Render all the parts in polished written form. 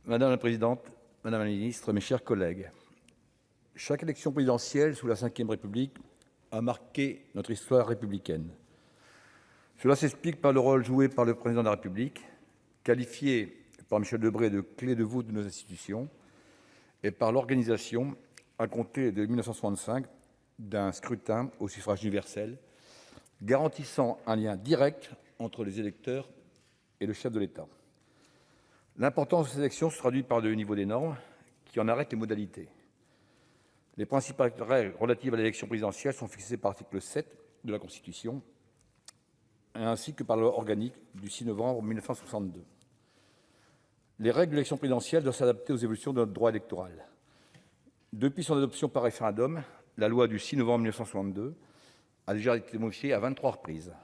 Madame la présidente, madame la ministre, mes chers collègues, chaque élection présidentielle sous la Ve République a marqué notre histoire républicaine. Cela s'explique par le rôle joué par le Président de la République, qualifié par Michel Debré de clé de voûte de nos institutions, et par l'organisation, à compter de 1965, d'un scrutin au suffrage universel, garantissant un lien direct entre les électeurs et le chef de l'État. L'importance de ces élections se traduit par le niveau des normes qui en arrêtent les modalités. Les principales règles relatives à l'élection présidentielle sont fixées par l'article 7 de la Constitution, ainsi que par la loi organique du 6 novembre 1962. Les règles de l'élection présidentielle doivent s'adapter aux évolutions de notre droit électoral. Depuis son adoption par référendum, la loi du 6 novembre 1962 a déjà été modifiée à 23 reprises.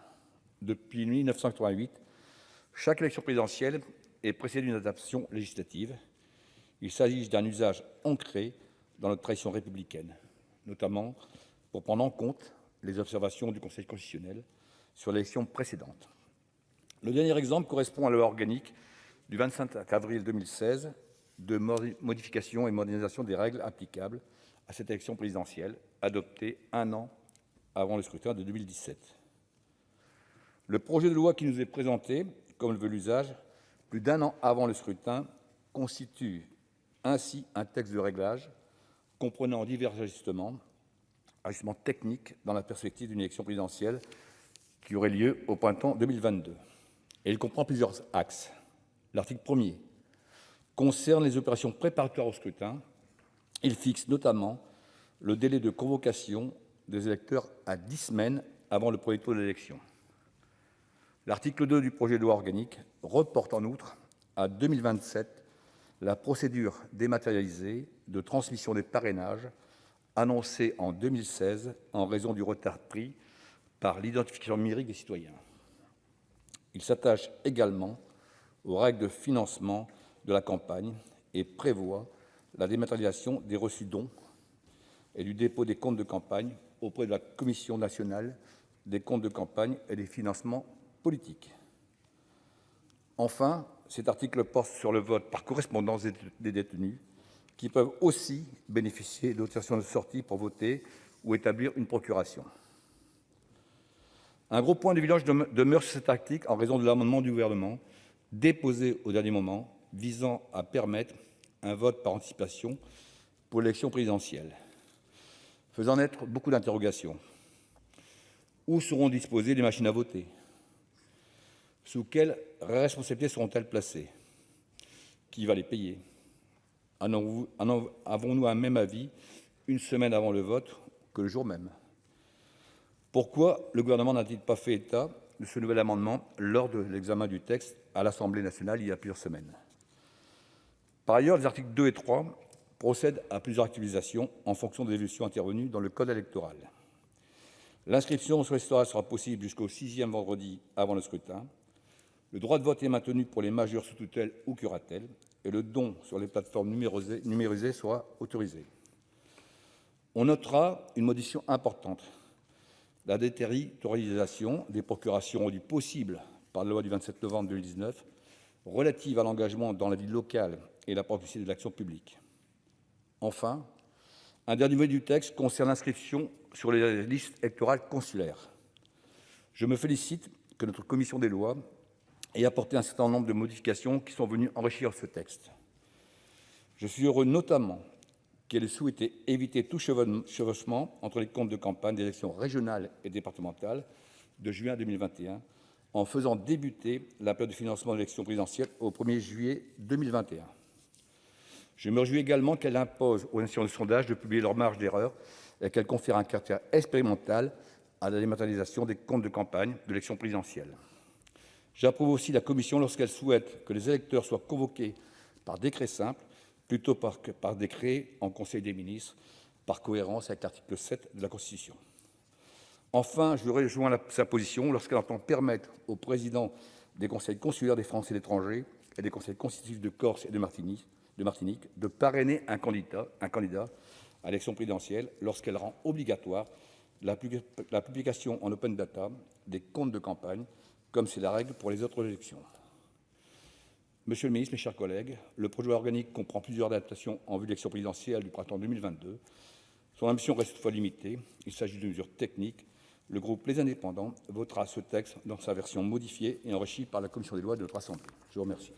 Depuis 1988, chaque élection présidentielle est précédée d'une adaptation législative. Il s'agit d'un usage ancré dans notre tradition républicaine, notamment pour prendre en compte les observations du Conseil constitutionnel sur l'élection précédente. Le dernier exemple correspond à la loi organique du 25 avril 2016 de modification et modernisation des règles applicables à cette élection présidentielle, adoptée un an avant le scrutin de 2017. Le projet de loi qui nous est présenté, comme le veut l'usage, plus d'un an avant le scrutin, constitue ainsi un texte de réglage comprenant divers ajustements techniques dans la perspective d'une élection présidentielle qui aurait lieu au printemps 2022. Et il comprend plusieurs axes. L'article 1er concerne les opérations préparatoires au scrutin. Il fixe notamment le délai de convocation des électeurs à 10 semaines avant le premier tour de l'élection. L'article 2 du projet de loi organique reporte en outre à 2027 la procédure dématérialisée de transmission des parrainages annoncée en 2016 en raison du retard pris par l'identification numérique des citoyens. Il s'attache également aux règles de financement de la campagne et prévoit la dématérialisation des reçus-dons et du dépôt des comptes de campagne auprès de la Commission nationale des comptes de campagne et des financements politiques. Enfin, cet article porte sur le vote par correspondance des détenus, qui peuvent aussi bénéficier d'autorisations de sortie pour voter ou établir une procuration. Un gros point de vigilance demeure sur cet article en raison de l'amendement du Gouvernement, déposé au dernier moment, visant à permettre un vote par anticipation pour l'élection présidentielle, faisant naître beaucoup d'interrogations. Où seront disposées les machines à voter ? Sous quelle responsabilité seront-elles placées ? Qui va les payer ? Avons-nous un même avis une semaine avant le vote que le jour même ? Pourquoi le Gouvernement n'a-t-il pas fait état de ce nouvel amendement lors de l'examen du texte à l'Assemblée nationale il y a plusieurs semaines ? Par ailleurs, les articles 2 et 3 procèdent à plusieurs actualisations en fonction des évolutions intervenues dans le code électoral. L'inscription sur les listes sera possible jusqu'au 6e vendredi avant le scrutin. Le droit de vote est maintenu pour les majeurs sous tutelle ou curatelle et le don sur les plateformes numérisées sera autorisé. On notera une modification importante. La déterritorialisation des procurations rendue possible par la loi du 27 novembre 2019 relative à l'engagement dans la vie locale et la proximité de l'action publique. Enfin, un dernier volet du texte concerne l'inscription sur les listes électorales consulaires. Je me félicite que notre commission des lois ait apporté un certain nombre de modifications qui sont venues enrichir ce texte. Je suis heureux notamment qu'elle ait souhaité éviter tout chevauchement entre les comptes de campagne des élections régionales et départementales de juin 2021 en faisant débuter la période de financement de l'élection présidentielle au 1er juillet 2021. Je me réjouis également qu'elle impose aux institutions de sondage de publier leur marge d'erreur et qu'elle confère un caractère expérimental à la dématérialisation des comptes de campagne de l'élection présidentielle. J'approuve aussi la commission lorsqu'elle souhaite que les électeurs soient convoqués par décret simple plutôt que par décret en Conseil des ministres, par cohérence avec l'article 7 de la Constitution. Enfin, je rejoins sa position lorsqu'elle entend permettre aux présidents des conseils consulaires des Français de l'étranger et des conseils constitutifs de Corse et de Martinique de parrainer un candidat à l'élection présidentielle lorsqu'elle rend obligatoire la publication en open data des comptes de campagne, comme c'est la règle pour les autres élections. Monsieur le ministre, mes chers collègues, le projet de loi organique comprend plusieurs adaptations en vue de l'élection présidentielle du printemps 2022. Son ambition reste toutefois limitée. Il s'agit de mesures techniques. Le groupe Les Indépendants votera ce texte dans sa version modifiée et enrichie par la commission des lois de notre assemblée. Je vous remercie.